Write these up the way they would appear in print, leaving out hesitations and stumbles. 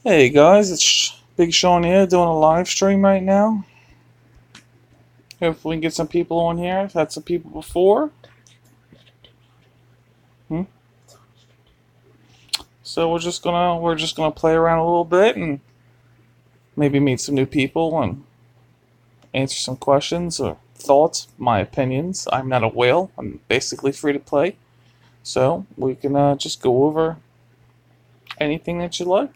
Hey guys, it's Big Sean here doing a live stream right now. Hopefully we can get some people on here. I've had some people before. So we're just gonna play around a little bit and maybe meet some new people and answer some questions or thoughts, my opinions. I'm not a whale. I'm basically free to play. So we can just go over anything that you like.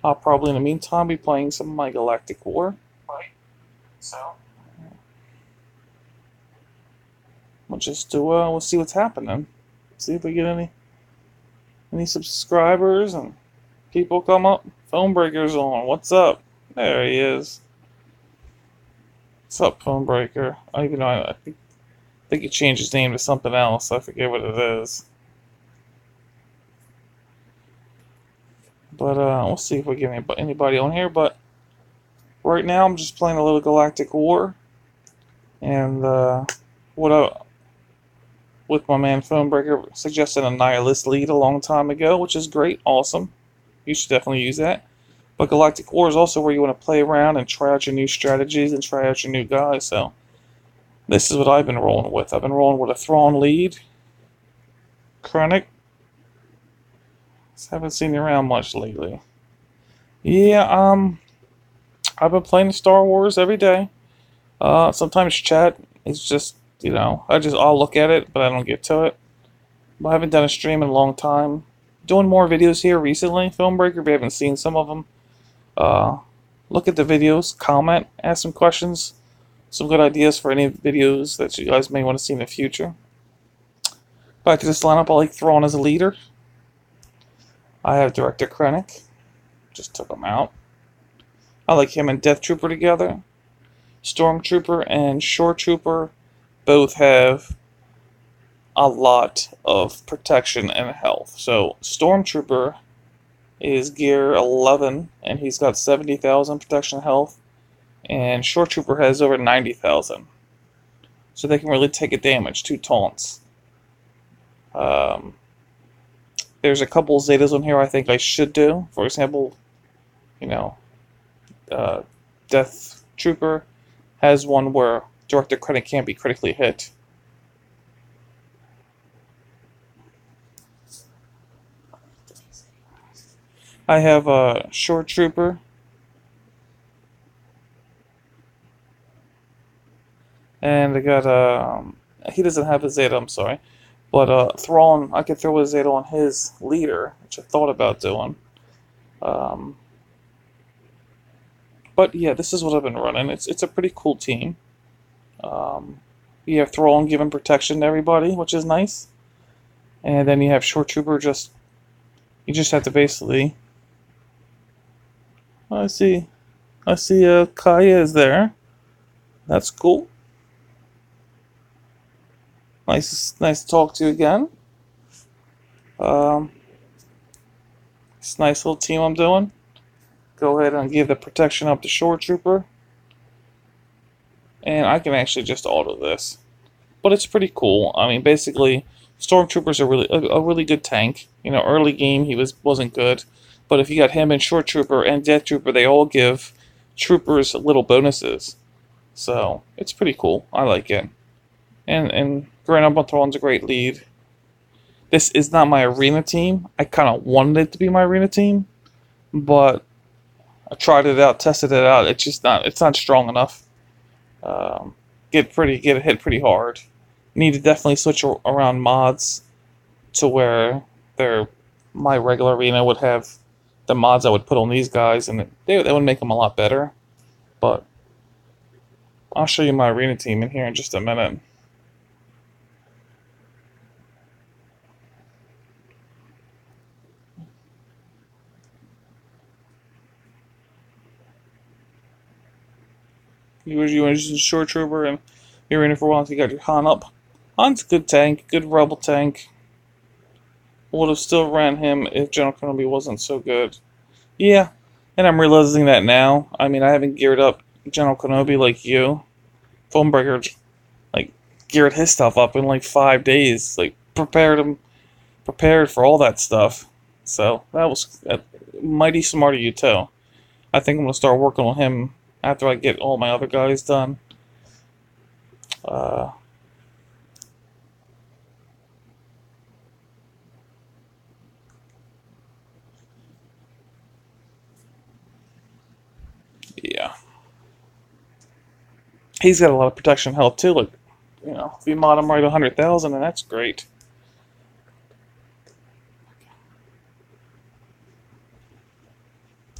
I'll probably in the meantime be playing some of my Galactic War. Right. So we'll see what's happening. See if we get any subscribers and people come up. Phone breaker's on. What's up? There he is. What's up, phone breaker? I think he changed his name to something else. I forget what it is. But we'll see if we get anybody on here. But right now I'm just playing a little Galactic War, and with my man Phonebreaker suggested a Nihilist lead a long time ago, which is great, awesome. You should definitely use that. But Galactic War is also where you want to play around and try out your new strategies and try out your new guys. So this is what I've been rolling with. I've been rolling with a Thrawn lead, Krennic. Haven't seen you around much lately. Yeah, I've been playing Star Wars every day. Sometimes chat is just, I'll look at it, but I don't get to it. But I haven't done a stream in a long time. Doing more videos here recently. Filmbreaker, if you haven't seen some of them. Look at the videos, comment, ask some questions. Some good ideas for any videos that you guys may want to see in the future. Back to this lineup, I like Thrawn as a leader. I have Director Krennic. Just took him out. I like him and Death Trooper together. Stormtrooper and Shore Trooper both have a lot of protection and health. So Stormtrooper is gear 11 and he's got 70,000 protection and health, and Shore Trooper has over 90,000. So they can really take a damage, 2 taunts. There's a couple Zetas on here I think I should do. For example, Death Trooper has one where Director Krennic can't be critically hit. I have a Shore Trooper. And I got he doesn't have a Zeta, I'm sorry. But Thrawn, I could throw a Zeta on his leader, which I thought about doing. But yeah, this is what I've been running. It's a pretty cool team. You have Thrawn giving protection to everybody, which is nice. And then you have Shore Trooper you just have to basically... I see Kaya is there. That's cool. Nice to talk to you again. It's a nice little team I'm doing. Go ahead and give the protection up to Shore Trooper. And I can actually just auto this. But it's pretty cool. I mean, basically, Stormtrooper's a really good tank. Early game he wasn't good. But if you got him and Shore Trooper and Death Trooper, they all give troopers little bonuses. So, it's pretty cool. I like it. And Grand Thrawn's a great lead. This is not my arena team. I kind of wanted it to be my arena team, but I tried it out, tested it out. It's not strong enough. Get hit pretty hard. Need to definitely switch around mods to where my regular arena would have the mods I would put on these guys, and they would make them a lot better. But I'll show you my arena team in here in just a minute. You want to use a Shore Trooper, and you're in it for a while until you got your Han up. Han's a good tank, good rebel tank. Would have still ran him if General Kenobi wasn't so good. Yeah, and I'm realizing that now. I mean, I haven't geared up General Kenobi like you. Phonebreaker, geared his stuff up in 5 days. Prepared for all that stuff. So that was mighty smart of you too. I think I'm gonna start working on him after I get all my other guys done. Uh, yeah, he's got a lot of protection health too. Like, if you mod him right 100,000, and that's great.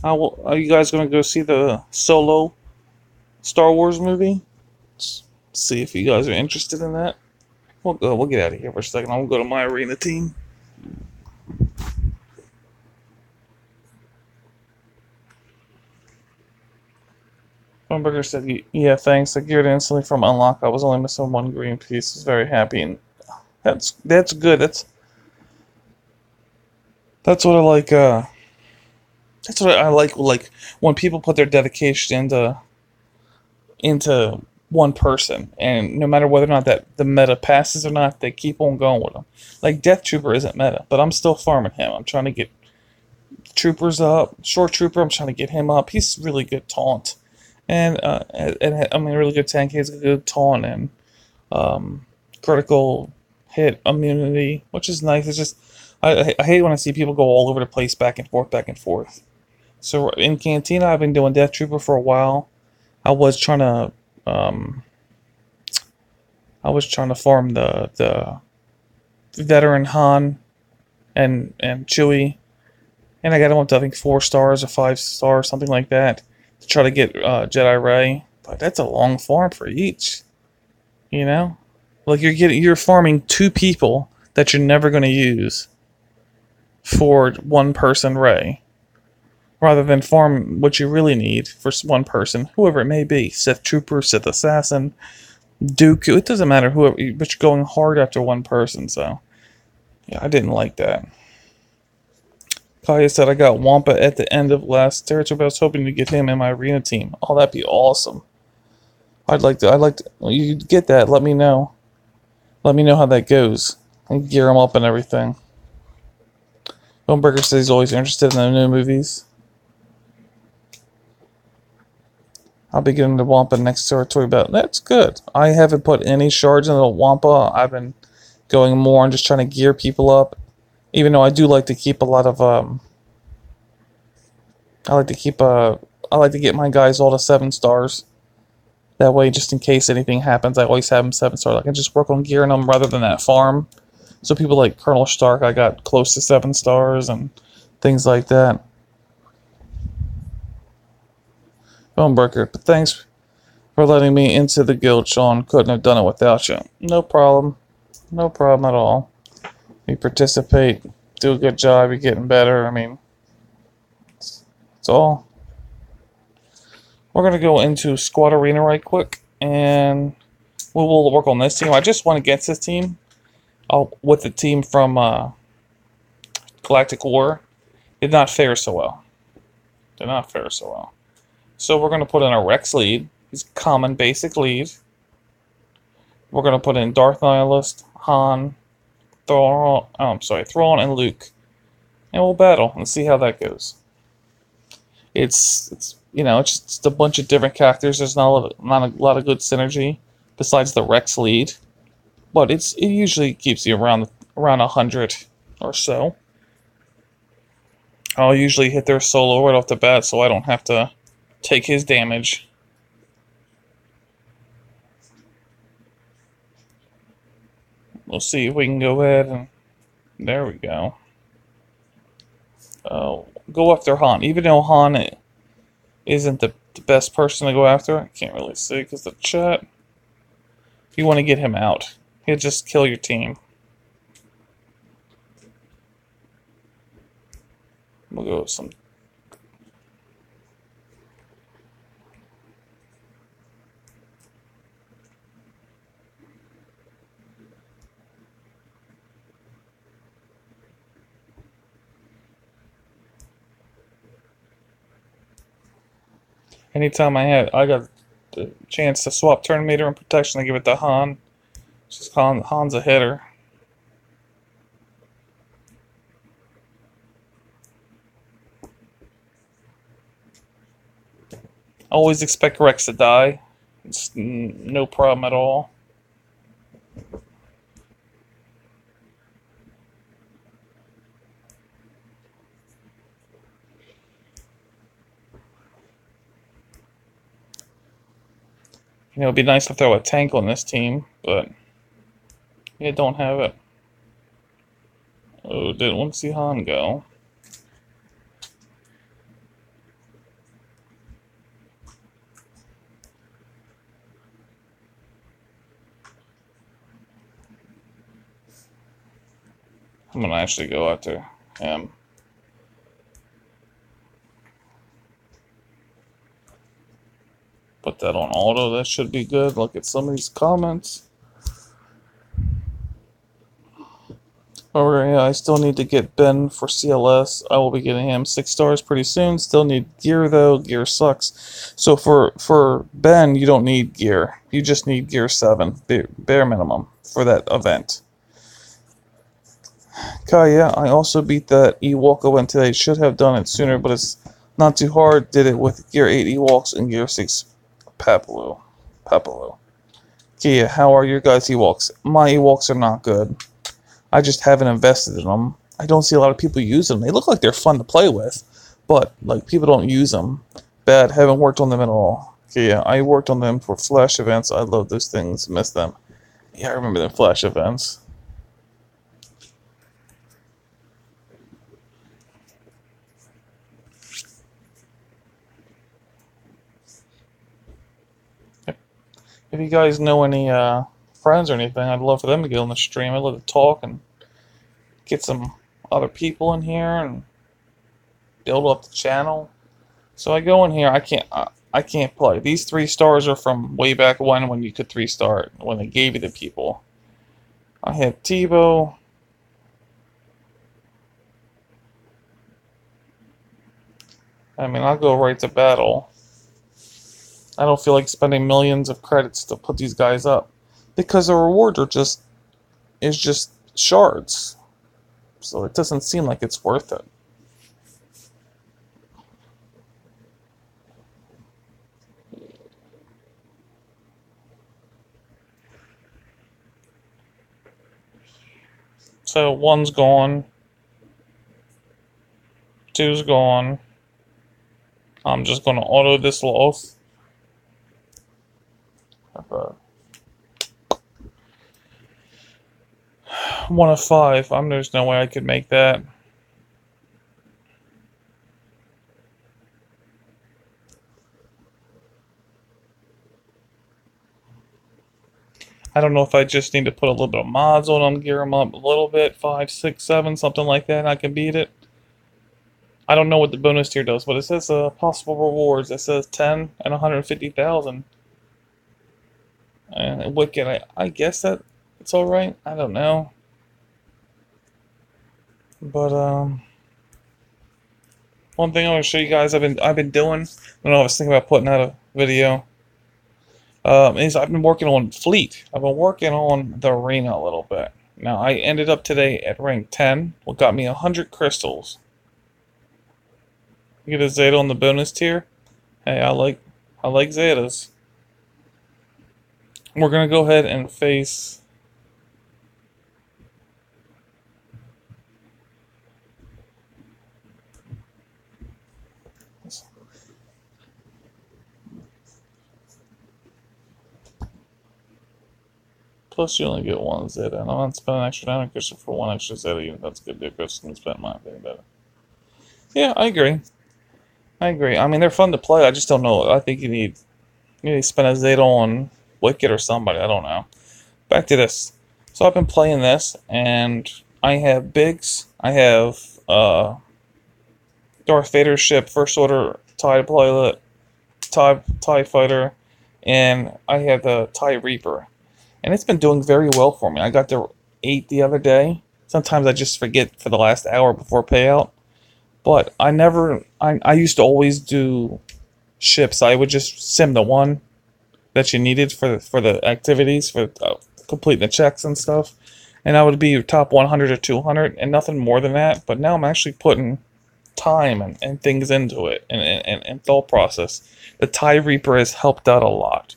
Are you guys gonna go see the Solo Star Wars movie? Let's see if you guys are interested in that. We'll go. We'll get out of here for a second. I'll go to my arena team. Hamburger said, "Yeah, thanks. I geared instantly from unlock. I was only missing one green piece. I was very happy, and that's good. That's what I like. That's what I like. Like when people put their dedication into one person, and no matter whether or not that the meta passes or not, they keep on going with them. Like Death Trooper isn't meta, but I'm still farming him. I'm trying to get troopers up. Short Trooper, I'm trying to get him up. He's really good taunt, and I mean really good tank. He's a good taunt and critical hit immunity, which is nice. It's just I hate when I see people go all over the place, back and forth, back and forth. So in Cantina, I've been doing Death Trooper for a while. I was trying to um, farm the veteran Han and Chewie, and I got him up to I think 4 stars or 5 stars, something like that, to try to get Jedi Ray. But that's a long farm for each, you know. Like you're farming 2 people that you're never going to use for 1 person Ray, rather than farm what you really need for 1 person, whoever it may be, Sith Trooper, Sith Assassin, Duke. It doesn't matter whoever, but you're going hard after 1 person. So yeah, I didn't like that. Kaya said I got Wampa at the end of last territory, but I was hoping to get him in my arena team. Oh, that'd be awesome. I'd like to. Well, you get that. Let me know. Let me know how that goes. And gear him up and everything. Homeburger says he's always interested in the new movies. I'll be getting the Wampa next territory belt. That's good. I haven't put any shards in the Wampa. I've been going more on just trying to gear people up. Even though I do like to keep a lot of I like to get my guys all to 7 stars. That way, just in case anything happens, I always have them 7 stars. I can just work on gearing them rather than that farm. So people like Colonel Stark, I got close to 7 stars and things like that. Homebreaker, but thanks for letting me into the guild, Sean. Couldn't have done it without you. No problem. No problem at all. You participate, do a good job, you're getting better. I mean, it's all. We're going to go into Squad Arena right quick, and we'll work on this team. I just went against this team with the team from Galactic War. Did not fare so well. Did not fare so well. So we're going to put in a Rex lead. He's common basic lead. We're going to put in Darth Nihilist, Han, Thrawn, and Luke. And we'll battle and see how that goes. It's just a bunch of different characters. There's not a lot of good synergy besides the Rex lead. But it usually keeps you around 100 or so. I'll usually hit their solo right off the bat so I don't have to take his damage. We'll see if we can go ahead and... There we go. Go after Han. Even though Han isn't the best person to go after, I can't really see because the chat. You want to get him out. He'll just kill your team. We'll go with some... Anytime I got the chance to swap turn meter and protection, I give it to Han. Just Han's a hitter. I always expect Rex to die. It's no problem at all. You know, it'd be nice to throw a tank on this team, but you don't have it. Oh, didn't want to see Han go. I'm gonna actually go after him. Put that on auto, that should be good. Look at some of these comments. Oh yeah, I still need to get Ben for CLS. I will be getting him 6 stars pretty soon. Still need gear though. Gear sucks. So for Ben, you don't need gear. You just need gear 7, bare minimum for that event. Kaya, I also beat that Ewok event today. Should have done it sooner, but it's not too hard. Did it with gear 8 Ewoks and gear 6 Papalu. Kia, how are your guys' Ewoks? My Ewoks are not good. I just haven't invested in them. I don't see a lot of people use them. They look like they're fun to play with, but like people don't use them. Bad, haven't worked on them at all. Okay, yeah, I worked on them for Flash events. I love those things. Miss them. Yeah, I remember the Flash events. If you guys know any friends or anything, I'd love for them to get on the stream. I'd love to talk and get some other people in here and build up the channel. So I go in here. I can't play. These 3 stars are from way back when you could 3-star when they gave you the people. I have Tebow. I mean, I'll go right to battle. I don't feel like spending millions of credits to put these guys up because the rewards are just shards. So it doesn't seem like it's worth it. So 1's gone. 2's gone. I'm just gonna auto this loss. 1 of 5. There's no way I could make that. I don't know if I just need to put a little bit of mods on them, gear them up a little bit, 5, 6, 7, something like that, and I can beat it. I don't know what the bonus tier does, but it says possible rewards. It says 10 and 150,000. And Wicked, I guess that it's all right. I don't know, but one thing I want to show you guys I've been doing. I don't know. I was thinking about putting out a video. Is I've been working on Fleet. I've been working on the arena a little bit. Now I ended up today at rank 10. What got me 100 crystals. You get a Zeta on the bonus tier. Hey, I like Zetas. We're gonna go ahead and face plus you only get 1 Zeta, and I'm not spending extra damage crystal for 1 extra Zeta unit. That's good to crystal and spend my opinion better. Yeah, I agree. I mean, they're fun to play. I just don't know. I think you need to spend a Zeta on Wicked or somebody. I don't know. Back to this. So I've been playing this, and I have Biggs. I have Darth Vader's ship, First Order TIE pilot, TIE fighter, and I have the TIE Reaper. And it's been doing very well for me. I got to 8 the other day. Sometimes I just forget for the last hour before payout. But I used to always do ships. I would just sim the one that you needed for the activities, for completing the checks and stuff. And I would be top 100 or 200 and nothing more than that. But now I'm actually putting time and things into it and thought process. The TIE Reaper has helped out a lot.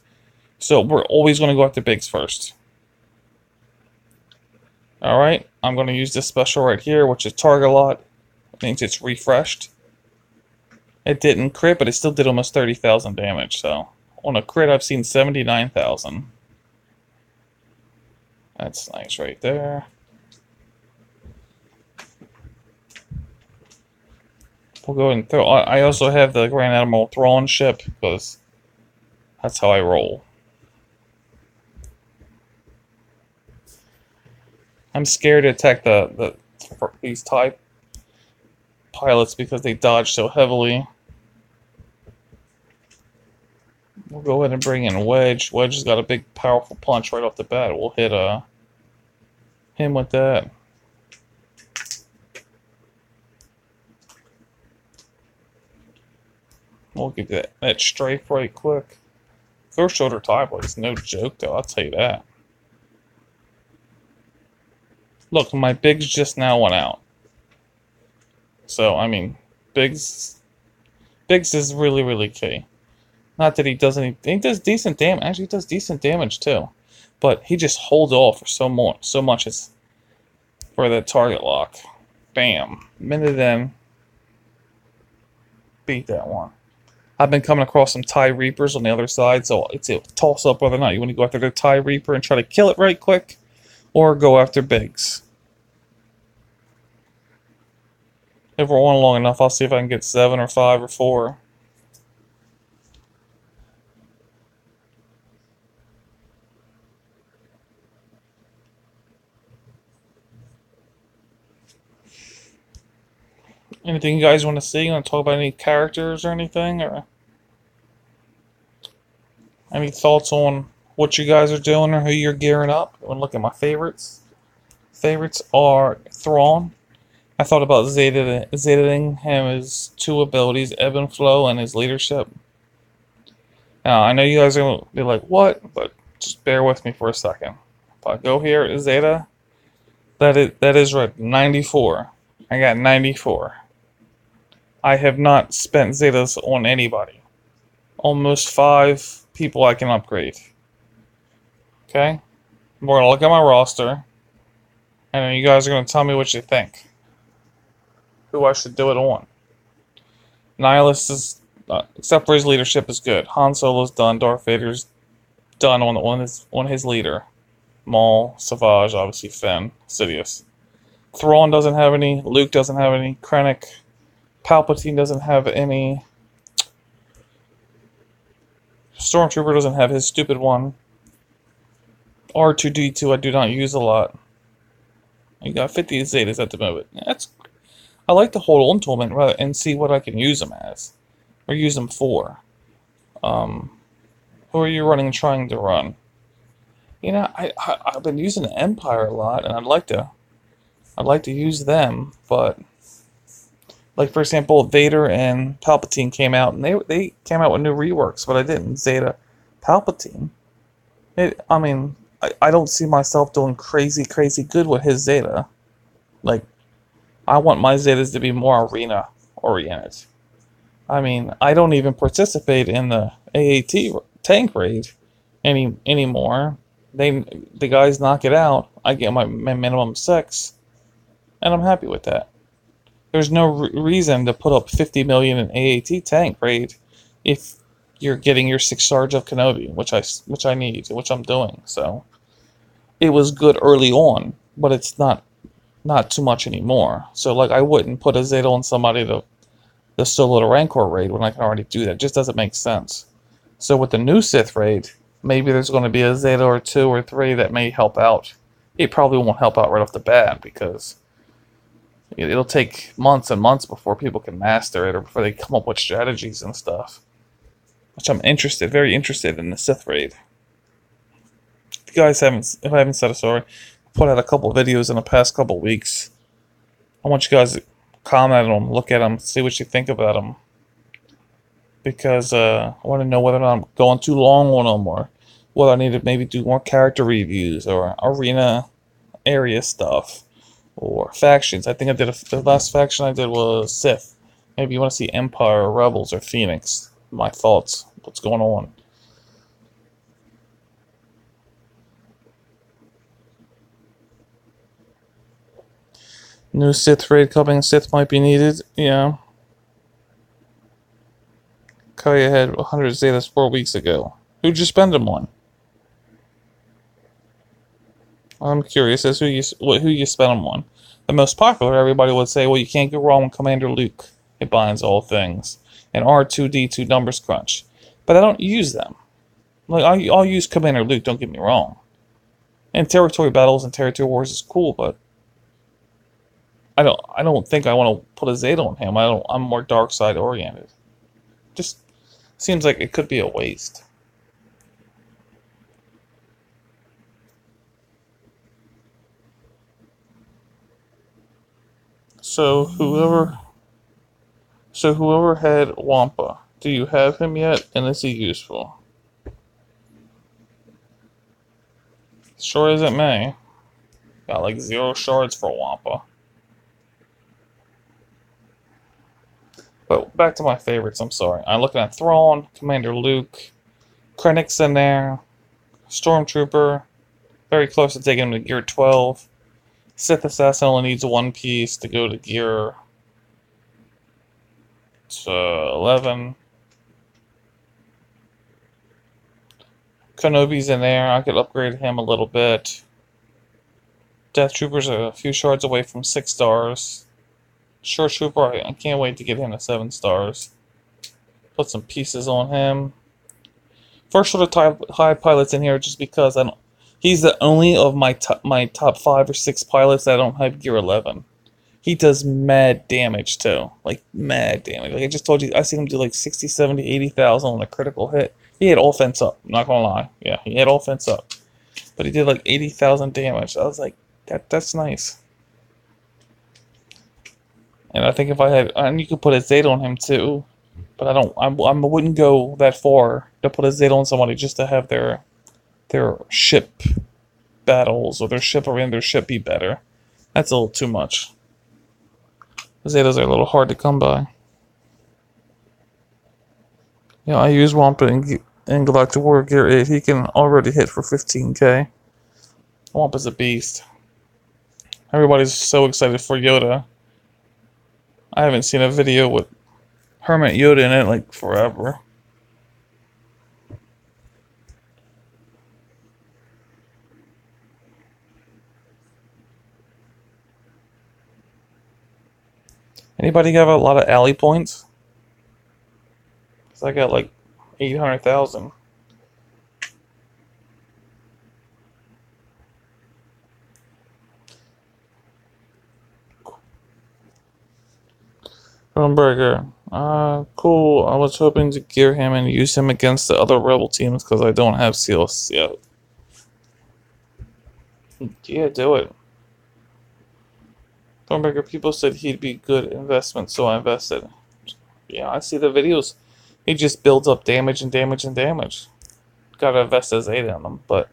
So we're always going to go after bigs first. Alright, I'm going to use this special right here, which is target lot. It means it's refreshed. It didn't crit, but it still did almost 30,000 damage. So on a crit, I've seen 79,000. That's nice right there. We'll go ahead and throw. I also have the Grand Admiral Thrawn ship because that's how I roll. I'm scared to attack these TIE pilots because they dodge so heavily. We'll go ahead and bring in Wedge. Wedge has got a big, powerful punch right off the bat. We'll hit him with that. We'll get that strafe right quick. First shoulder TIE blade's no joke, though. I'll tell you that. Look, my bigs just now went out. So, I mean, bigs is really, really key. Not that he does anything. He does decent damage. Actually, he does decent damage, too. But he just holds off for so much as for that target lock. Bam. Minute in. Beat that one. I've been coming across some TIE Reapers on the other side, so it's a toss-up whether or not you want to go after the TIE Reaper and try to kill it right quick, or go after bigs. If we're on long enough, I'll see if I can get 7 or 5 or 4. Anything you guys want to see? You want to talk about any characters or anything? Or any thoughts on what you guys are doing or who you're gearing up? I want to look at my favorites. Favorites are Thrawn. I thought about Zetaing him his 2 abilities, Ebb and Flow, and his leadership. Now, I know you guys are going to be like, what? But just bear with me for a second. If I go here, Zeta, that is right, 94. I got 94. I have not spent Zetas on anybody. Almost 5 people I can upgrade. Okay? We're going to look at my roster. And then you guys are going to tell me what you think. Who I should do it on. Nihilus is, except for his leadership, is good. Han Solo's done. Darth Vader's done on his leader. Maul, Savage, obviously Finn, Sidious. Thrawn doesn't have any. Luke doesn't have any. Krennic. Palpatine doesn't have any. Stormtrooper doesn't have his stupid one. R2-D2 I do not use a lot. You got 50 Zetas at the moment. I like to hold on to them and see what I can use them as. Or use them for. Who are you trying to run? You know, I've been using the Empire a lot, and I'd like to use them, but like for example, Vader and Palpatine came out, and they came out with new reworks, but I didn't. Zeta, Palpatine. I mean, I don't see myself doing crazy good with his Zeta. Like, I want my Zetas to be more arena oriented. I mean, I don't even participate in the AAT tank raid anymore. The guys knock it out. I get my minimum 6, and I'm happy with that. There's no reason to put up 50 million in AAT tank raid if you're getting your 6 Sarge of Kenobi, which I need, which I'm doing. So it was good early on, but it's not too much anymore. So like I wouldn't put a Zeta on somebody the solo to Rancor raid when I can already do that. It just doesn't make sense. So with the new Sith raid, maybe there's going to be a Zeta or 2 or 3 that may help out. It probably won't help out right off the bat because it'll take months and months before people can master it or before they come up with strategies and stuff. Which I'm very interested in the Sith raid. If you guys if I haven't said it already, I put out a couple videos in the past couple weeks. I want you guys to comment on them, look at them, see what you think about them. Because I want to know whether or not I'm going too long on them or whether I need to maybe do more character reviews or arena area stuff or factions. I think the last faction I did was Sith. Maybe you want to see Empire, or Rebels, or Phoenix. My thoughts. What's going on? New Sith raid coming. Sith might be needed. Yeah. Kaya had 100 Zetas 4 weeks ago. Who'd you spend them on? I'm curious as who you spent them on. The most popular, everybody would say, well, you can't go wrong with Commander Luke. It binds all things. And R2D2 numbers crunch. But I don't use them. Like I'll use Commander Luke, don't get me wrong. And territory battles and territory wars is cool, but I don't think I want to put a Zeta on him. I'm more dark side oriented. Just seems like it could be a waste. So whoever had Wampa, do you have him yet? And is he useful? Sure as it may. Got like 0 shards for Wampa. But back to my favorites, I'm sorry. I'm looking at Thrawn, Commander Luke, Krennic's in there, Stormtrooper, very close to taking him to gear 12. Sith Assassin only needs 1 piece to go to gear 11. Kenobi's in there. I could upgrade him a little bit. Death Trooper's a few shards away from 6 stars. Short Trooper, I can't wait to get him to 7 stars. Put some pieces on him. First order high pilots in here just because I don't. He's the only of my top 5 or 6 pilots that I don't have gear 11. He does mad damage too, like mad damage. Like I just told you, I seen him do like 60, 70, 80,000 on a critical hit. He had offense up. I'm not gonna lie, yeah, he had offense up, but he did like 80,000 damage. I was like, that's nice. And I think if I had, and you could put a Zeta on him too, but I wouldn't go that far to put a Zeta on somebody just to have their ship battles or their ship around their ship be better. That's a little too much. Zetas are a little hard to come by. Yeah, I use Wampa in Galactic War Gear 8. He can already hit for 15k. Wampa's a beast. Everybody's so excited for Yoda. I haven't seen a video with Hermit Yoda in it like forever. Anybody got a lot of alley points? Cause I got like 800,000. Burger. Cool. I was hoping to gear him and use him against the other rebel teams because I don't have seals yet. Yeah, do it. Thornberger, people said he'd be good investment, so I invested. Yeah, I see the videos. He just builds up damage and damage and damage. Gotta invest as 8 in them, but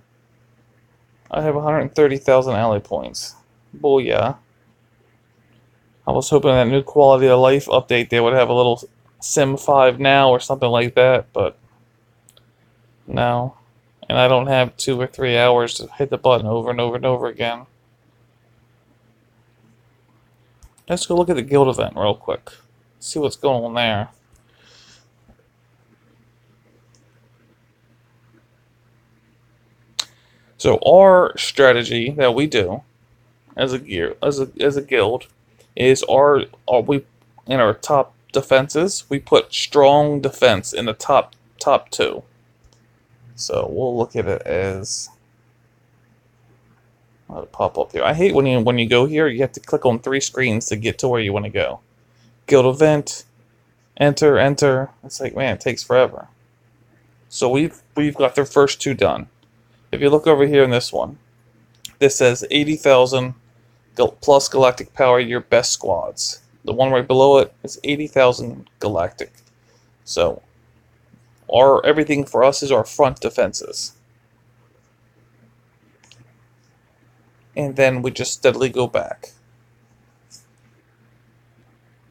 I have 130,000 ally points. Booyah. I was hoping that new quality of life update they would have a little Sim 5 now or something like that, but no. And I don't have 2 or 3 hours to hit the button over and over and over again. Let's go look at the guild event real quick. See what's going on there. So our strategy that we do as a guild is we in our top defenses we put strong defense in the top 2. So we'll look at it as I'll pop up here. I hate when you go here, you have to click on 3 screens to get to where you want to go. Guild event, enter. It's like, man, it takes forever. So we've got their first 2 done. If you look over here in this one, this says 80,000 plus galactic power, your best squads. The one right below it is 80,000 galactic. So everything for us is our front defenses. And then we just steadily go back.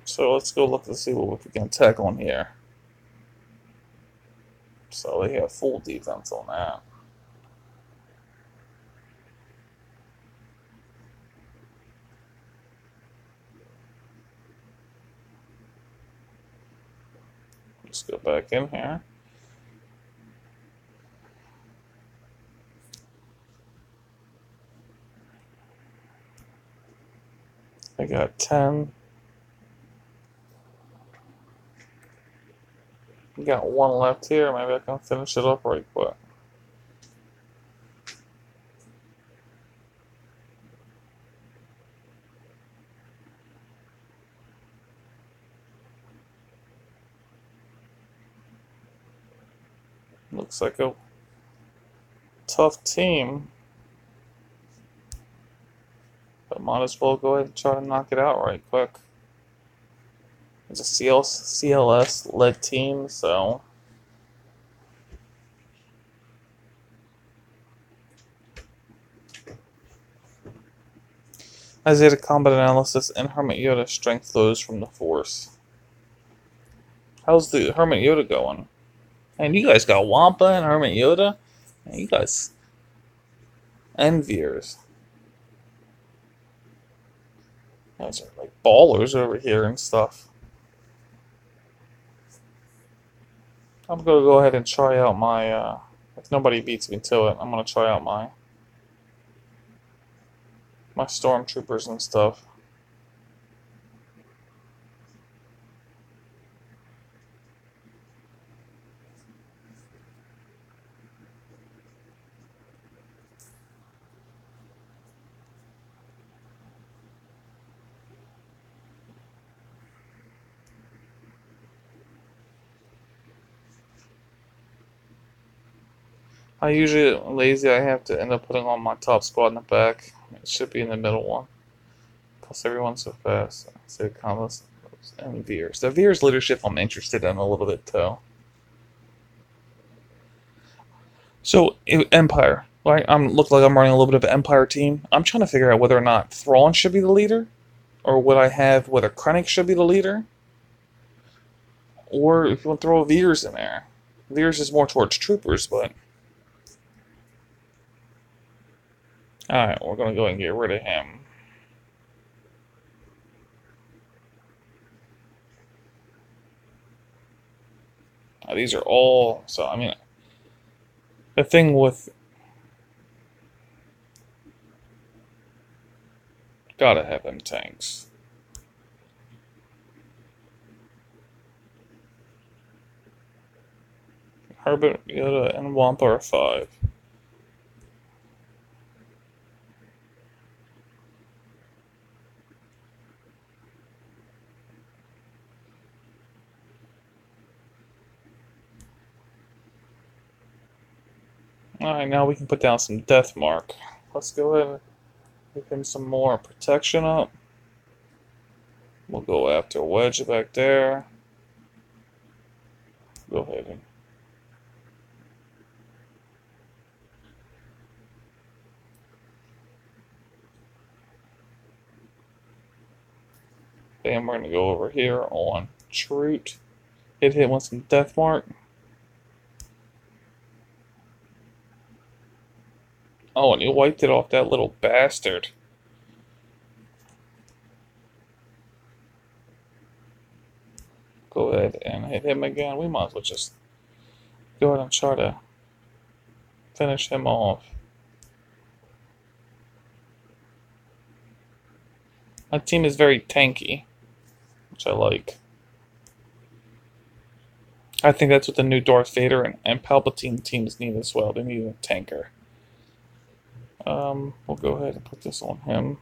So let's go look to see what we can tackle in here. So they have full defense on that. Let's go back in here. I got 10. Got one left here. Maybe I can finish it up right quick. Looks like a tough team. But might as well go ahead and try to knock it out right quick. It's a CLS-led team, so... Isaiah combat analysis and Hermit Yoda strength flows from the Force. How's the Hermit Yoda going? And you guys got Wampa and Hermit Yoda? Man, you guys... Enviers. You guys are like ballers over here and stuff. I'm gonna go ahead and try out my, if nobody beats me to it, I'm gonna try out my stormtroopers and stuff. I usually lazy. I have to end up putting on my top squad in the back. It should be in the middle one. Plus everyone's so fast. So combos and Veers. The Veers leadership I'm interested in a little bit too. So Empire, right? Look like I'm running a little bit of an Empire team. I'm trying to figure out whether or not Thrawn should be the leader, or would I have whether Krennic should be the leader, or if you want to throw Veers in there. Veers is more towards troopers, but. Alright, we're going to go and get rid of him. These are all... So, I mean... The thing with... Gotta have them tanks. Herbert, Yoda, and Wampa are 5. Alright, now we can put down some death mark. Let's go ahead and give him some more protection up. We'll go after Wedge back there. Go ahead and... Bam, we're going to go over here on Troot. Hit him with some death mark. Oh, and you wiped it off that little bastard. Go ahead and hit him again. We might as well just go ahead and try to finish him off. My team is very tanky, which I like. I think that's what the new Darth Vader and Palpatine teams need as well. They need a tanker. We'll go ahead and put this on him.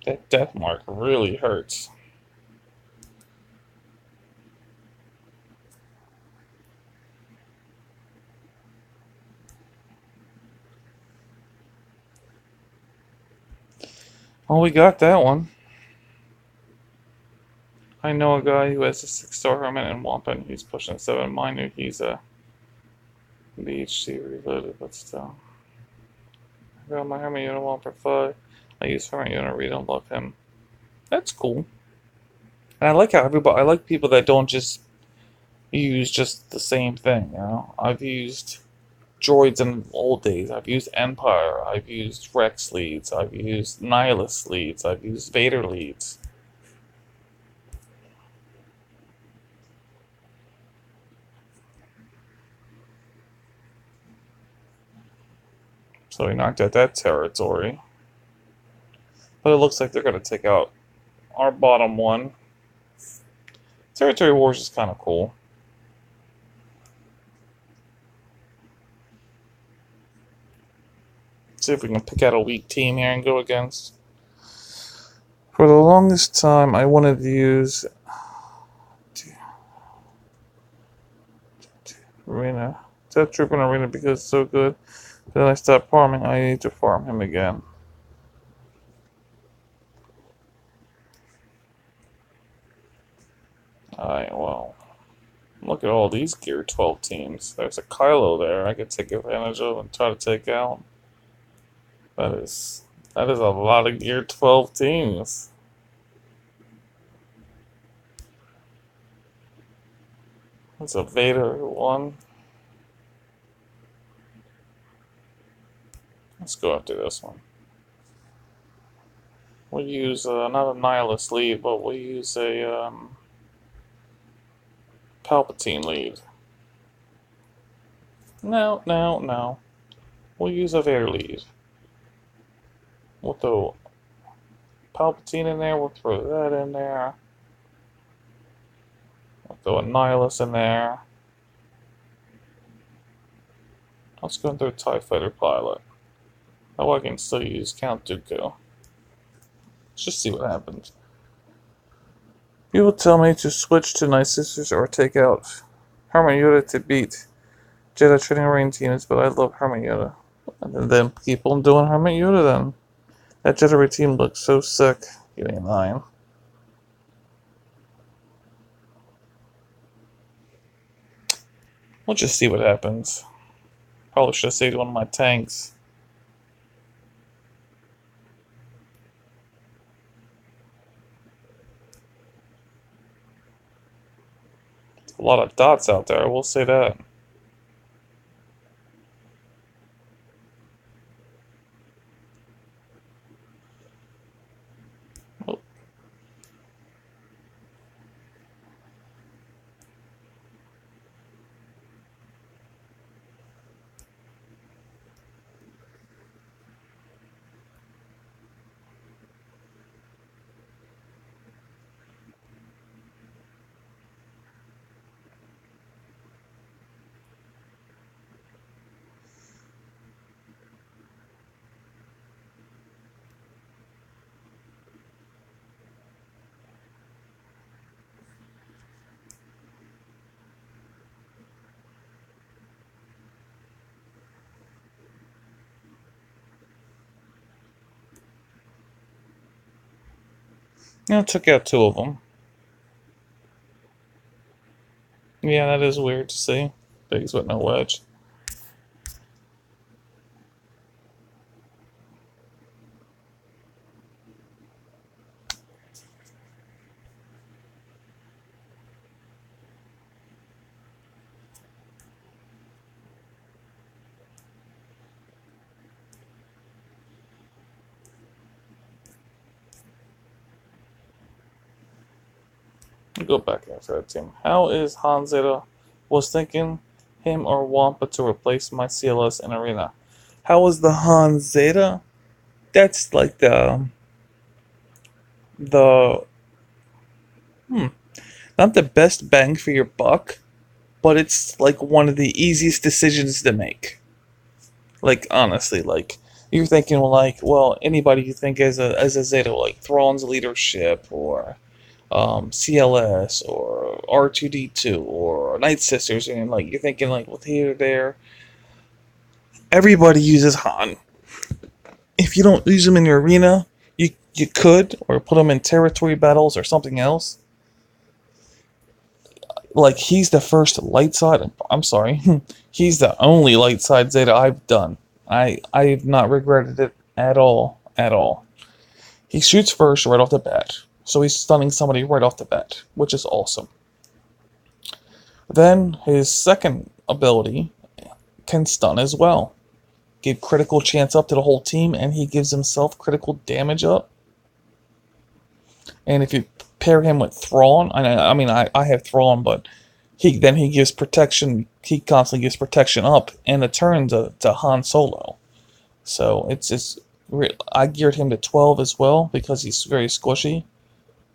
That death mark really hurts. Well, we got that one. I know a guy who has a 6-star hermit and Wampa, and he's pushing 7. Mine, he's a BHC reloaded, but still. I got my Hermit Unit 1 for 5. I use Hermit Unit read unlock him. That's cool. And I like how I like people that don't just use just the same thing, you know? I've used droids in old days. I've used Empire. I've used Rex leads. I've used Nihilus leads. I've used Vader leads. So we knocked out that territory. But it looks like they're going to take out our bottom one. Territory Wars is kind of cool. See if we can pick out a weak team here and go against. For the longest time, I wanted to use Arena. That troop in Arena because it's so good. Then I stopped farming. I need to farm him again. Alright, well. Look at all these Gear 12 teams. There's a Kylo there I could take advantage of and try to take out. That is a lot of Gear 12 teams. That's a Vader one. Let's go after this one. We'll use not a Nihilus lead, but we'll use a Palpatine lead. No. We'll use a Vader lead. We'll throw Palpatine in there. We'll throw that in there. We'll throw a Nihilus in there. Let's go and throw a TIE Fighter pilot. Oh, I can still use Count Dooku. Let's just see what happens. People tell me to switch to Night Sisters or take out Hermit Yoda to beat Jedi Training Range teams, but I love Hermit Yoda. And then keep on doing Hermit Yoda then. That Jedi team looks so sick. Give me a 9. We'll just see what happens. Probably should have saved one of my tanks. A lot of dots out there, I will say that. Oh. Yeah, I took out 2 of them. Yeah, that is weird to see. Bigs with no wedge. Go back after that team. How is Han Zeta? Was thinking him or Wampa to replace my CLS in Arena. How is the Han Zeta? That's like the not the best bang for your buck, but it's like one of the easiest decisions to make. Like honestly, like you're thinking well, anybody you think as a Zeta, like Thrawn's leadership or CLS or R2D2 or Night Sisters, and like you're thinking like with here there, everybody uses Han. If you don't use them in your arena, you could or put them in territory battles or something else. like he's the first light side. I'm sorry, he's the only light side Zeta I've done. I've not regretted it at all, at all. He shoots first right off the bat, so he's stunning somebody right off the bat, which is awesome. Then his second ability can stun as well. Give critical chance up to the whole team, and he gives himself critical damage up. And if you pair him with Thrawn, I have Thrawn, but he gives protection. He constantly gives protection up and a turn to Han Solo. So I geared him to 12 as well because he's very squishy,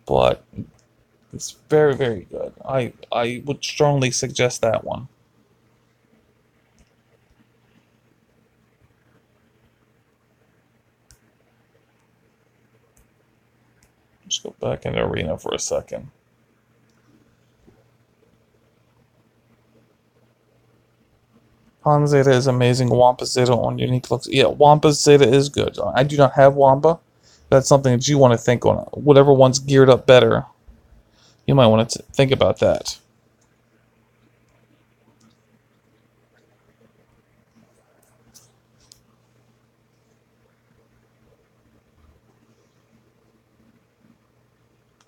but it's very, very good. I would strongly suggest that one. Let's go back in the arena for a second. Han Zeta is amazing. Wampa Zeta on unique looks. Yeah, Wampa Zeta is good. I do not have Wampa. That's something that you want to think on. Whatever one's geared up better, you might want to think about that.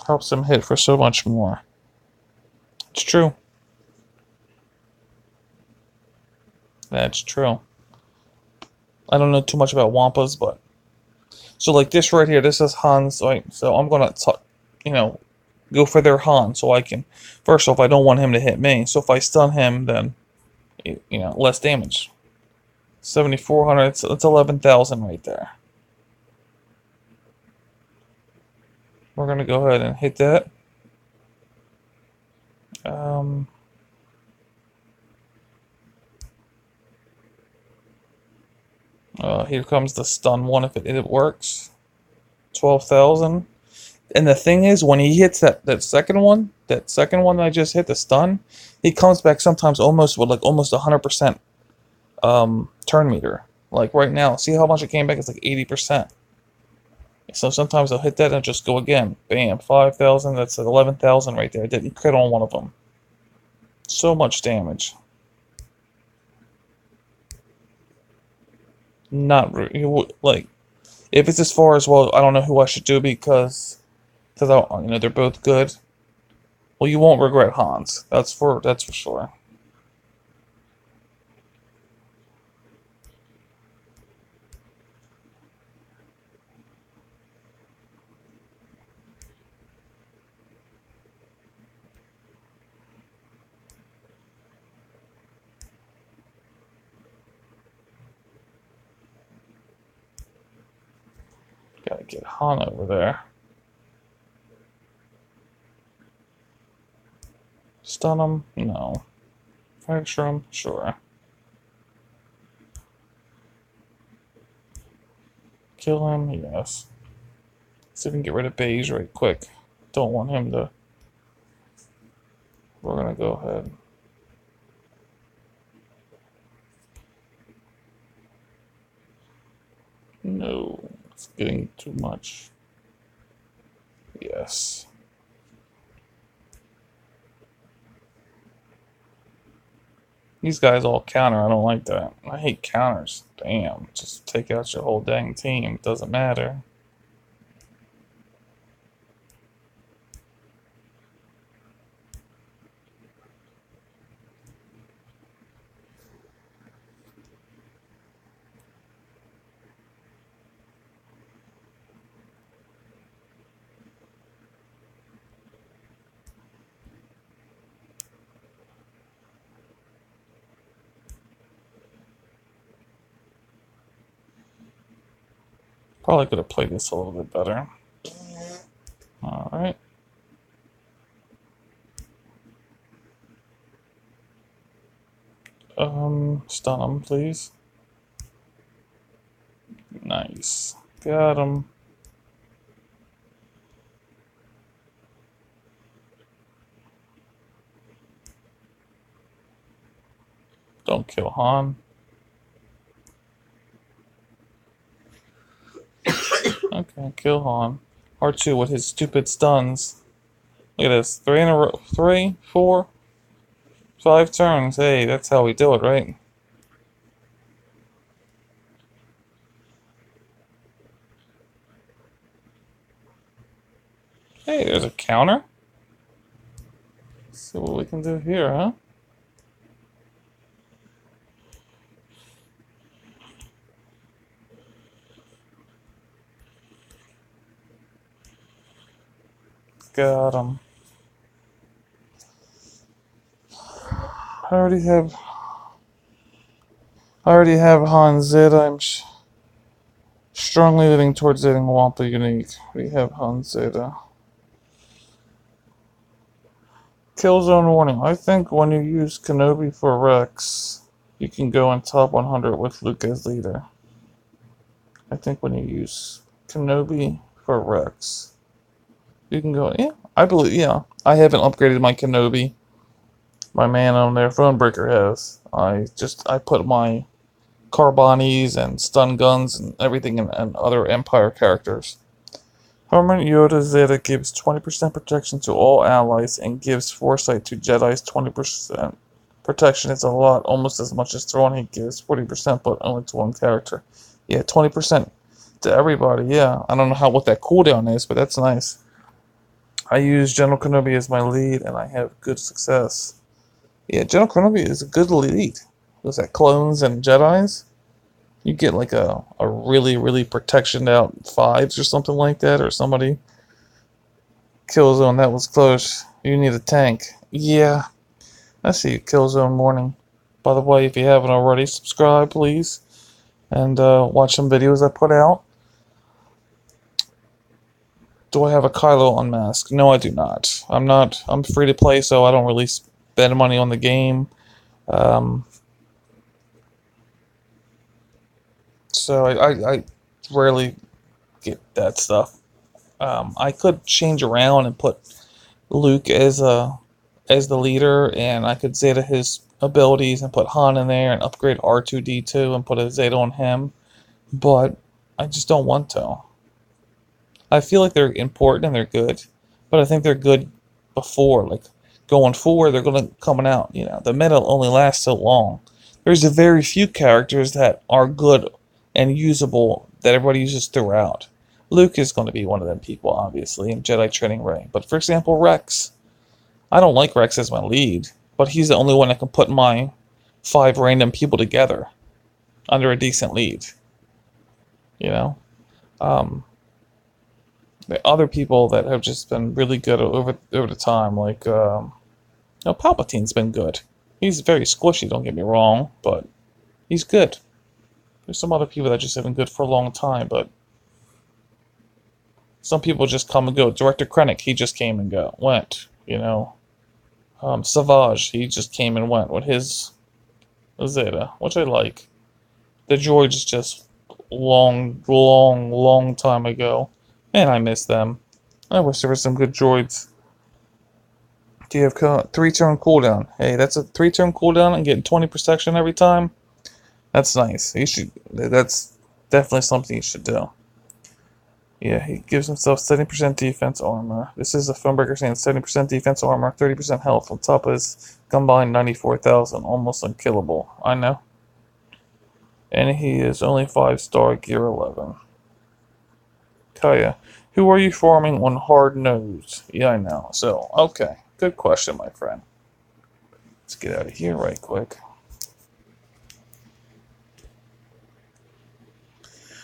Helps him hit for so much more. It's true. That's true. I don't know too much about Wampas, but so like this right here, this is Han's. Right, so I'm gonna, go for their Han, so I can. First off, I don't want him to hit me. So if I stun him, then less damage. 7,400. That's 11,000 right there. We're gonna go ahead and hit that. Here comes the stun one if it works. 12,000. And the thing is, when he hits that second one that I just hit, the stun, he comes back sometimes almost with almost 100% turn meter. Like right now, see how much it came back? It's like 80%. So sometimes I'll hit that and just go again. Bam, 5,000. That's 11,000 right there. I didn't crit on one of them. So much damage. Not like if it's as far as well, I don't know who I should do because they're both good. Well, you won't regret Hans. That's for sure. Gotta get Han over there. Stun him? No. Fracture him? Sure. Kill him? Yes. See if we can get rid of Beige right quick. Don't want him to. We're gonna go ahead. No. It's getting too much. Yes. These guys all counter. I don't like that. I hate counters. Damn. Just take out your whole dang team. It doesn't matter. Probably could have played this a little bit better. Alright. Stun him, please. Nice. Got him. Don't kill Han. Okay, kill Han. R2 with his stupid stuns. Look at this. 3 in a row. 3, 4. 5 turns. Hey, that's how we do it, right? Hey, there's a counter. Let's see what we can do here, huh? Got him. I already have. I already have Han Zeta. I'm strongly leaning towards getting Wampa Unique. We have Han Zeta. Killzone warning. I think when you use Kenobi for Rex, you can go in top 100 with Luke as leader. I think when you use Kenobi for Rex, you can go. Yeah, I believe. Yeah, I haven't upgraded my Kenobi. My man on there, Phonebreaker has. I put my Carbonis and stun guns and everything and other Empire characters. Herman Yoda Zeta gives 20% protection to all allies and gives foresight to Jedi's 20%. Protection is a lot, almost as much as Thrawn. He gives 40%, but only to one character. Yeah, 20% to everybody. Yeah, I don't know what that cooldown is, but that's nice. I use General Kenobi as my lead, and I have good success. Yeah, General Kenobi is a good lead. What's that, clones and Jedis? You get like a really, really protection out 5s or something like that, or somebody Killzone, that was close. You need a tank. Yeah, I see you, Killzone Morning. By the way, if you haven't already, subscribe, please. And watch some videos I put out. Do I have a Kylo unmasked? No, I do not. I'm free to play, so I don't really spend money on the game. So I rarely get that stuff. I could change around and put Luke as the leader, and I could Zeta his abilities and put Han in there and upgrade R2D2 and put a Zeta on him, but I just don't want to. I feel like they're important and they're good, but I think they're good before, like going forward, they're going to coming out. The meta only lasts so long. There's a very few characters that are good and usable that everybody uses throughout. Luke is going to be one of them people, obviously, in Jedi Training Ray. But for example, Rex. I don't like Rex as my lead, but he's the only one that can put my 5 random people together under a decent lead. You know? The other people that have just been really good over the time, like Palpatine's been good. He's very squishy, don't get me wrong, but he's good. There's some other people that just have been good for a long time, but some people just come and go. Director Krennic, he just came and went. Savage, he just came and went with his Zeta, which I like. The droids just long time ago, and I miss them. I wish there were some good droids. Do you have 3-turn cooldown? Hey, that's a 3-turn cooldown and getting 20 protection every time. That's nice. That's definitely something you should do. Yeah, he gives himself 70% defense armor. This is a Phonebreaker saying 70% defense armor, 30% health on top of his combined 94,000, almost unkillable. I know. And he is only 5-star gear 11. Kaya, who are you farming on hard nose? Yeah, I know. So, okay. Good question, my friend. Let's get out of here right quick.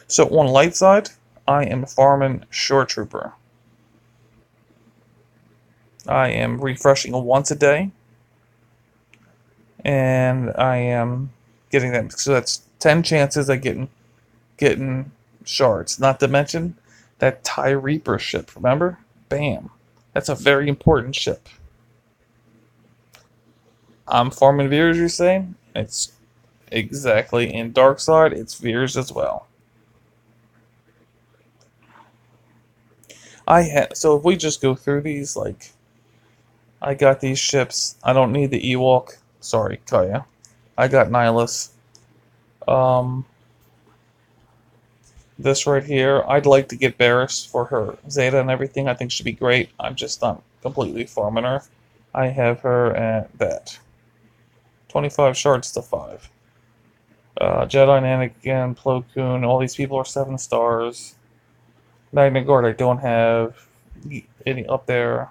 So, on light side, I am farming Shore Trooper. I am refreshing once a day. And I am getting them. So that's 10 chances of getting shards. Not to mention that TIE Reaper ship, remember? Bam. That's a very important ship. I'm farming Veers, you're saying? It's exactly. In Dark Side, it's Veers as well. So if we just go through these, like, I got these ships. I don't need the Ewok. Sorry, Kaya. I got Nihilus. This right here, I'd like to get Barriss for her Zeta and everything. I think she'd be great. I'm just not completely farming her. I have her at that. 25 shards to 5. Jedi Anakin, Plo Koon, all these people are 7 stars. Magna Guard I don't have any up there.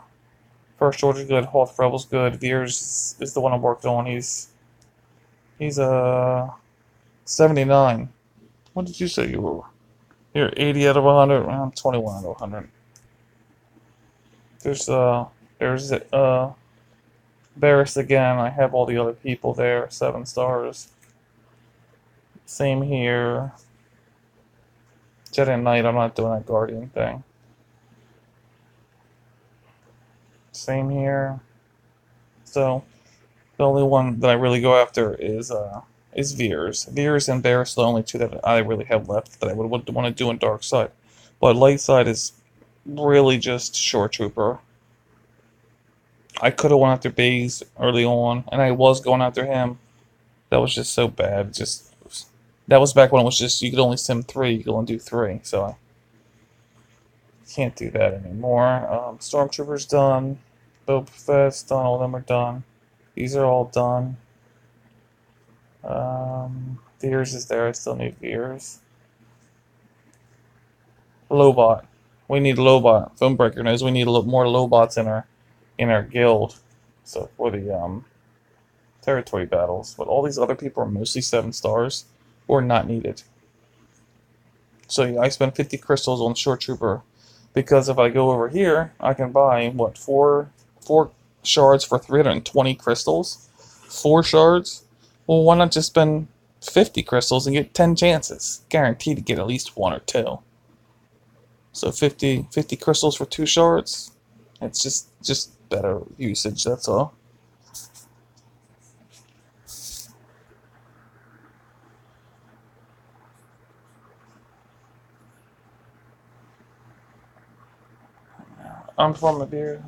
First Order's good, Hoth Rebel's good. Veers is the one I'm working on. He's 79. What did you say you were? You're 80 out of 100. I'm 21 out of 100. There's Barris again. I have all the other people there. 7 stars. Same here. Jedi Knight, I'm not doing that Guardian thing. Same here. So the only one that I really go after is Veers. Veers and Barris are the only two that I really have left that I would want to do in Dark Side. But Light Side is really just Shore Trooper. I could have went after Baze early on, and I was going after him. That was just so bad. That was back when it was just you could only sim 3, you could only do 3, so I can't do that anymore. Stormtrooper's done. Boba Fett's done. All of them are done. These are all done. Veers is there. I still need Veers. Lobot. We need Lobot. Filmbreaker knows we need a little more Lobots in our guild. So for the territory battles. But all these other people are mostly 7 stars or not needed. So yeah, I spend 50 crystals on Shore Trooper because if I go over here, I can buy what four shards for 320 crystals. 4 shards. Well, why not just spend 50 crystals and get 10 chances? Guaranteed to get at least 1 or 2. So 50 crystals for 2 shards. It's just better usage. That's all. I'm from a beer.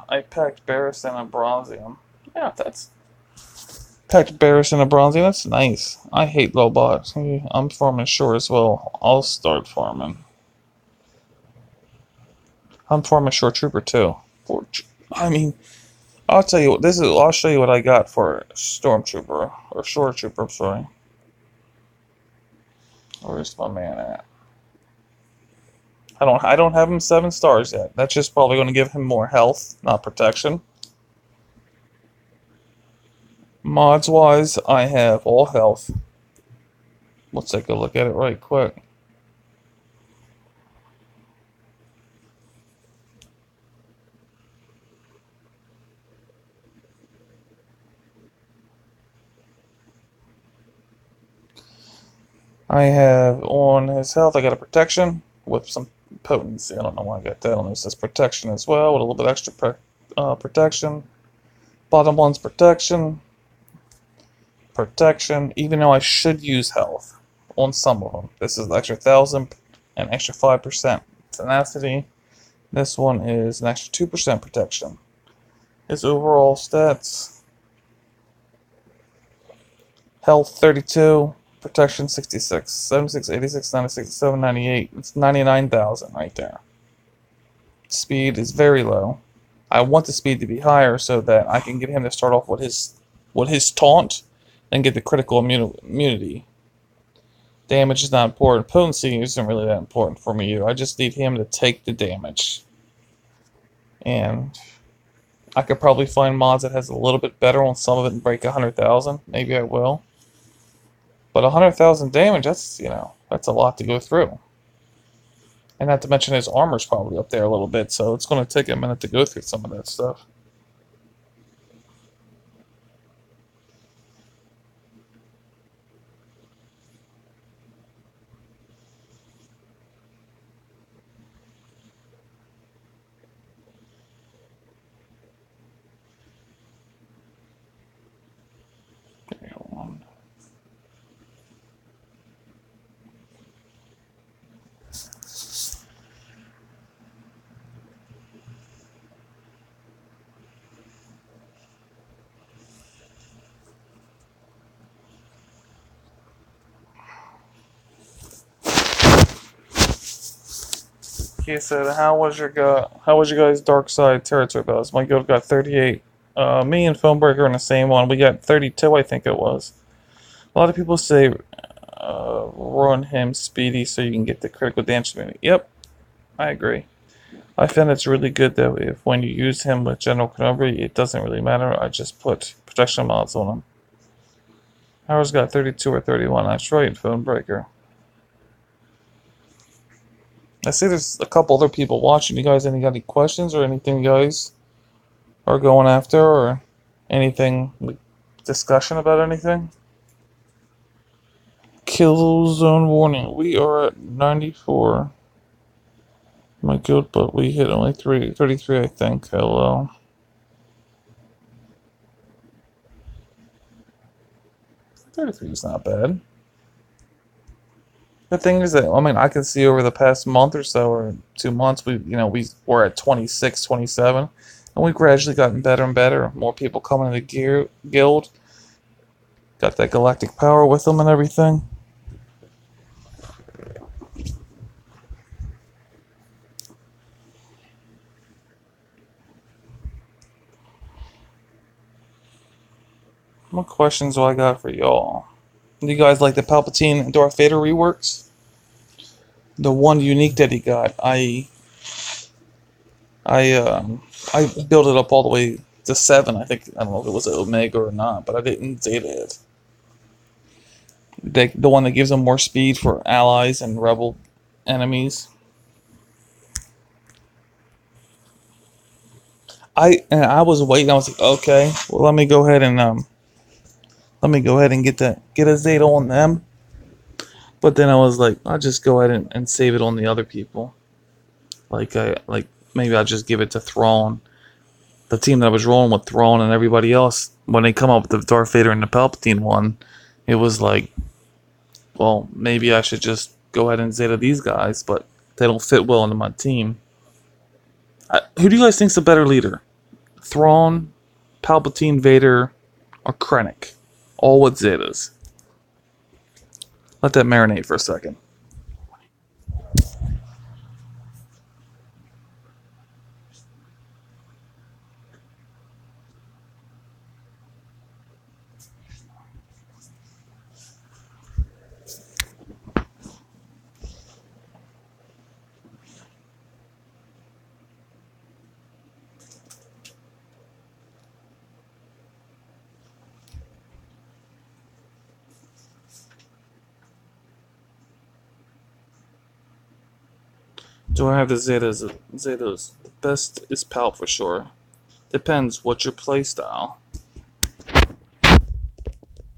I packed Barris and a Bronzium. Yeah, packed Barris and a Bronzium. That's nice. I hate Lobot. I'm farming Shore as well. I'll start farming. I'm farming Shore Trooper too. I mean, I'll tell you what. I'll show you what I got for Stormtrooper or Shore Trooper. I'm sorry. Where's my man at? I don't have him 7 stars yet. That's just probably going to give him more health, not protection. Mods wise, I have all health. Let's take a look at it right quick. I have on his health, I got a protection with some potency. I don't know why I got that on this. It says protection as well with a little bit extra protection. Bottom one's protection. Protection, even though I should use health on some of them. This is an extra 1,000 and extra 5% tenacity. This one is an extra 2% protection. His overall stats: health 32, protection 66, 76, 86, 96, 7, 98. It's 99,000 right there. Speed is very low. I want the speed to be higher so that I can get him to start off with his taunt and get the critical immunity. Damage is not important. Potency isn't really that important for me either. I just need him to take the damage. And I could probably find mods that has a little bit better on some of it and break 100,000. Maybe I will. But 100,000 damage, that's a lot to go through. And not to mention his armor's probably up there a little bit, so it's going to take a minute to go through some of that stuff. He said, how was your guys' Dark Side territory battles? My guild got 38. Me and Phonebreaker are in the same one. We got 32, I think it was. A lot of people say run him speedy so you can get the critical damage limit. Yep, I agree. I find it's really good that if when you use him with General Kenobi, it doesn't really matter. I just put protection mods on him. Howard's got 32 or 31. That's right, Phonebreaker. I see there's a couple other people watching. You guys got any questions or anything you guys are going after or anything, like discussion about anything? Kill zone warning. We are at 94. My guild, but we hit only 33, I think. Hello. 33 is not bad. The thing is that, I mean, I can see over the past month or so, or 2 months, we were at 26, 27, and we've gradually gotten better and better. More people coming to the guild. Got that galactic power with them and everything. What questions do I got for y'all? Do you guys like the Palpatine and Darth Vader reworks? The one unique that he got, I built it up all the way to 7. I think, I don't know if it was an Omega or not, but I didn't Zeta it. The one that gives them more speed for allies and rebel enemies. I was waiting. I was like, okay, well, let me go ahead and get a Zeta on them. But then I was like, I'll just go ahead and save it on the other people. Like maybe I'll just give it to Thrawn. The team that I was rolling with, Thrawn and everybody else, when they come up with the Darth Vader and the Palpatine one, it was like, well, maybe I should just go ahead and Zeta these guys, but they don't fit well into my team. Who do you guys think's the better leader? Thrawn, Palpatine, Vader, or Krennic? All with Zetas. Let that marinate for a second. Do I have the Zetas? Zetas. The best is Pal for sure. Depends what's your playstyle.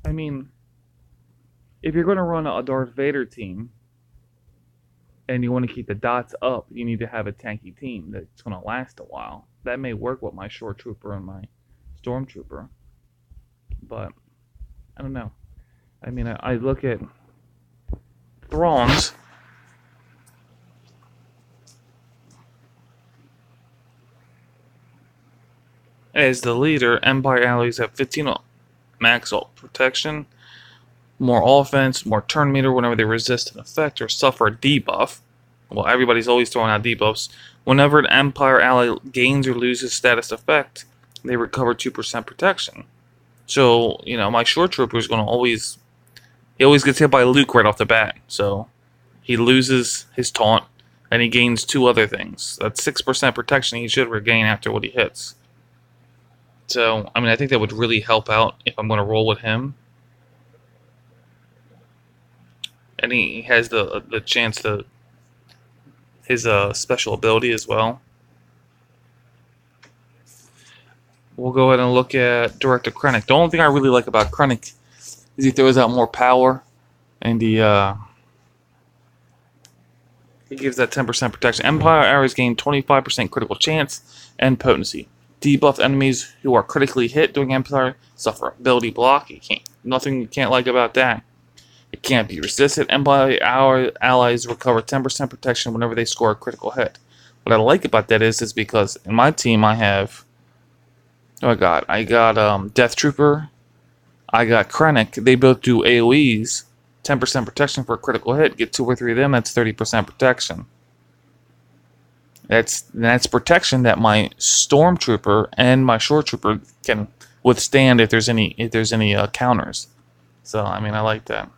I mean, if you're going to run a Darth Vader team and you want to keep the dots up, you need to have a tanky team that's going to last a while. That may work with my Shore Trooper and my Stormtrooper, but I don't know. I mean, I look at Thrawn's. As the leader, Empire allies have 15 max ult protection, more offense, more turn meter whenever they resist an effect or suffer a debuff. Well, everybody's always throwing out debuffs. Whenever an Empire ally gains or loses status effect, they recover 2% protection. So, my Shore Trooper is going to he always gets hit by Luke right off the bat. So, he loses his taunt, and he gains 2 other things. That's 6% protection he should regain after what he hits. So, I mean, I think that would really help out if I'm going to roll with him. And he has the chance to his special ability as well. We'll go ahead and look at Director Krennic. The only thing I really like about Krennic is he throws out more power, and he gives that 10% protection. Empire arrows gain 25% critical chance and potency. Debuff enemies who are critically hit during Empire suffer ability block. Nothing you can't like about that. It can't be resisted. Empire allies recover 10% protection whenever they score a critical hit. What I like about that is because in my team I have, I got Death Trooper, I got Krennic. They both do AoEs, 10% protection for a critical hit. Get 2 or 3 of them, that's 30% protection. That's protection that my stormtrooper and my shore trooper can withstand if there's any counters. So I mean, I like that.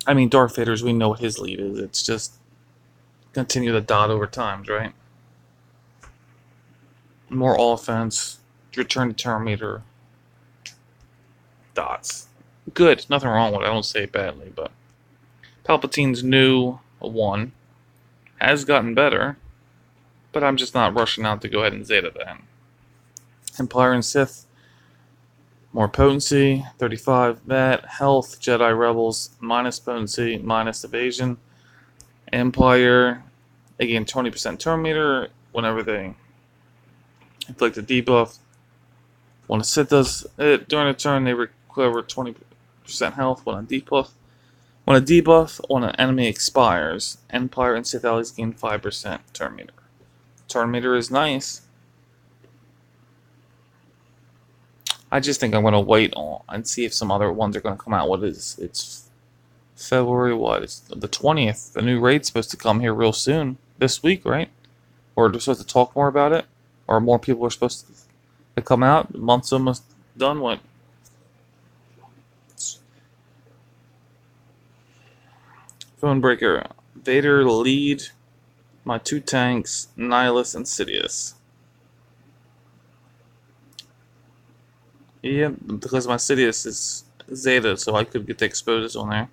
I mean, Darth Vader's, we know what his lead is. It's just continue the dot over times, right? More offense, return to turn meter, dots. Good, nothing wrong with it. I don't say it badly, but Palpatine's new one has gotten better, but I'm just not rushing out to go ahead and Zeta that. Empire and Sith, more potency, 35 that. Health, Jedi Rebels, minus potency, minus evasion. Empire, again, 20% turn meter whenever they inflict a debuff. When a Sith does it during a turn, they recover 20% health. When a debuff on an enemy expires, Empire and Sith allies gain 5% turn meter. Turn meter is nice. I just think I'm going to wait on and see if some other ones are going to come out. What is it's February? What? It's the 20th. The new raid's supposed to come here real soon. This week, right? Or they're supposed to talk more about it? Or more people are supposed to come out? The month's almost done. What? Phone breaker. Vader lead. My 2 tanks, Nihilus and Sidious. Yeah, because my Sidious is Zeta, so I could get the exposures on there.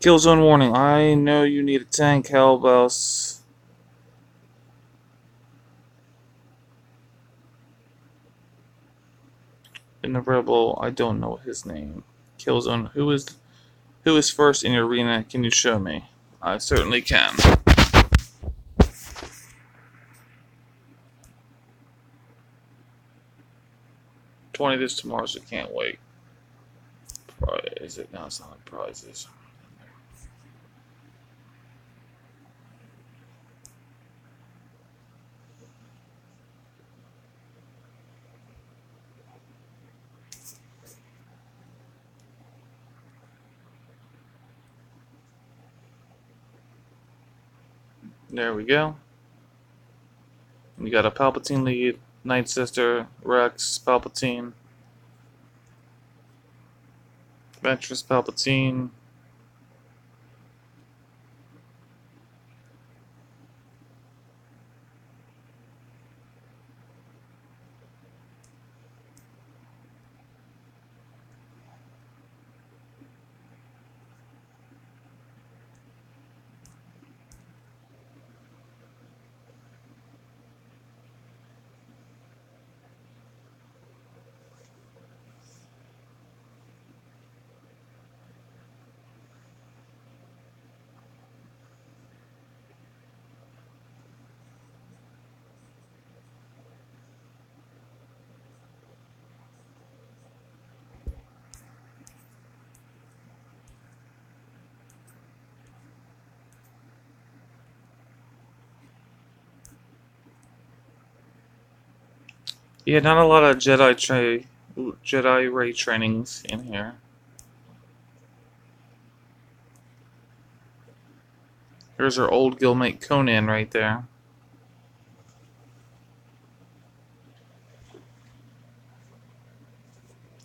Killzone warning. I know you need a tank, Hellboss. In the Rebel, I don't know his name. Killzone. Who is first in your arena? Can you show me? I certainly can. 20 this tomorrow, so can't wait. Is it? No, it's not like prizes. There we go. We got a Palpatine lead, Night Sister, Rex, Palpatine, Ventress, Palpatine. Yeah, not a lot of Jedi ray trainings in here. Here's our old guildmate Conan right there.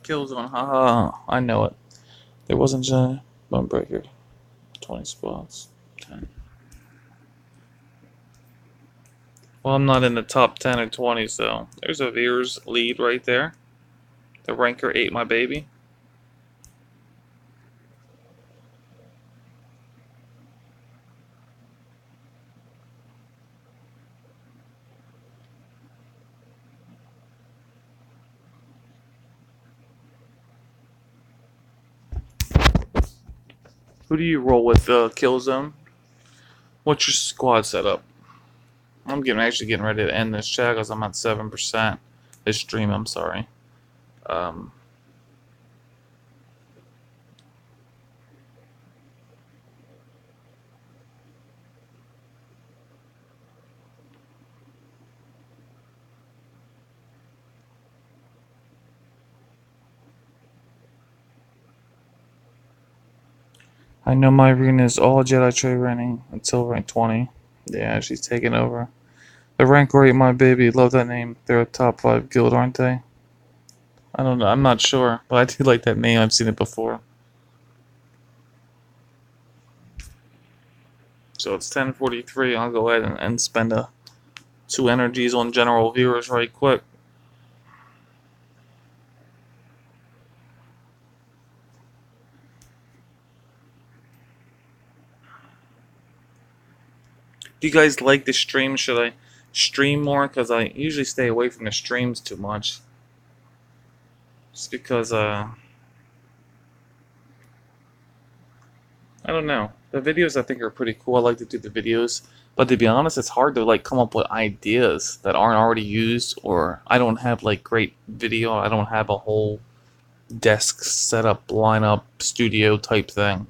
Killzone, haha, I know it. There wasn't a bone breaker. 20 spots. 10. Well, I'm not in the top 10 or 20, so there's a Veer's lead right there. The ranker ate my baby. Who do you roll with, Killzone? What's your squad setup? I'm actually getting ready to end this chat because I'm at 7%. This stream, I'm sorry. Um, I know my arena is all Jedi trade ranking until rank 20. Yeah, she's taking over. The rank rate, my baby. Love that name. They're a top 5 guild, aren't they? I don't know. I'm not sure, but I do like that name. I've seen it before. So it's 10:43. I'll go ahead and spend 2 energies on general viewers right quick. Do you guys like the stream? Should I stream more? Because I usually stay away from the streams too much. Just because, I don't know. The videos I think are pretty cool. I like to do the videos. But to be honest, it's hard to like come up with ideas that aren't already used, or I don't have like great video. I don't have a whole desk setup, lineup, studio type thing.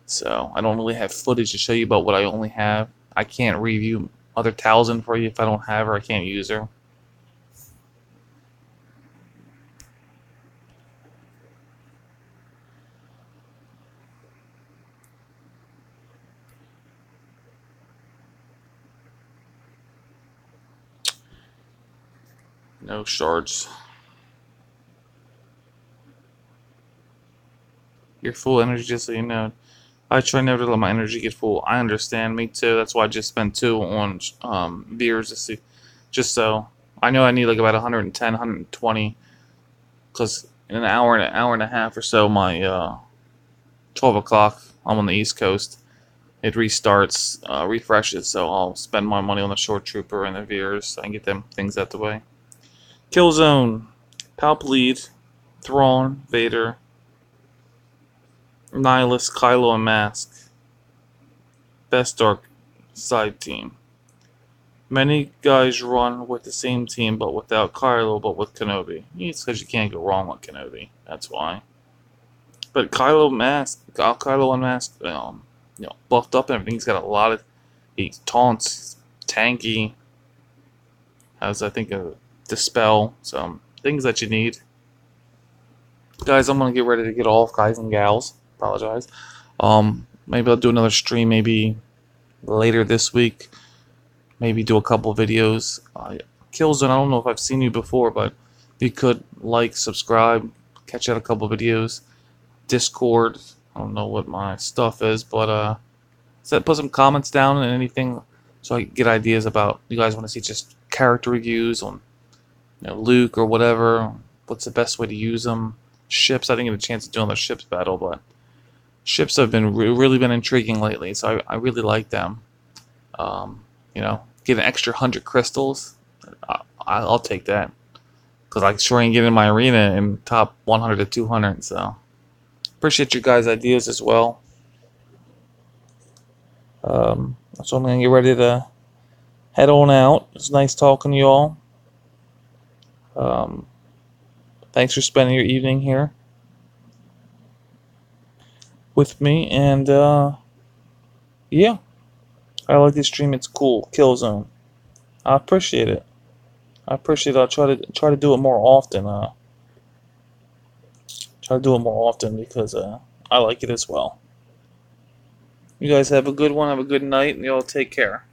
So I don't really have footage to show you about what I only have. I can't review other Talzin for you if I don't have her. I can't use her. No shards. Your full energy, just so you know. I try never to let my energy get full. I understand, me too. That's why I just spent 2 on beers to see, just so I know I need like about 110, 120, because in an hour and a half or so, my 12 o'clock, I'm on the East Coast. It restarts, refreshes, so I'll spend my money on the Short Trooper and the Veers so I can get them things out the way. Killzone, Palplead, Thrawn, Vader, Nihilus, Kylo, and Mask. Best dark side team. Many guys run with the same team, but without Kylo, but with Kenobi. It's because you can't go wrong with Kenobi. That's why. But Kylo and Mask, buffed up and everything. He's got a lot of. He taunts, tanky. Has I think a dispel, some things that you need. Guys, I'm gonna get ready to get off, guys and gals. Apologize. Maybe I'll do another stream maybe later this week. Maybe do a couple videos. Killzone, I don't know if I've seen you before, but you could like, subscribe, catch out a couple videos. Discord, I don't know what my stuff is, but put some comments down and anything so I can get ideas about you guys want to see just character reviews on Luke or whatever. What's the best way to use them? Ships, I didn't get a chance to do another ships battle, but ships have been really been intriguing lately, so I really like them. Get an extra 100 crystals. I'll take that, because I sure ain't getting my arena in top 100 to 200. So appreciate your guys' ideas as well. So I'm gonna get ready to head on out. It's nice talking to you all. Thanks for spending your evening here with me, and yeah, I like this stream. It's cool. Killzone. I appreciate it. I'll try to do it more often. Try to do it more often because I like it as well. You guys have a good one. Have a good night, and y'all take care.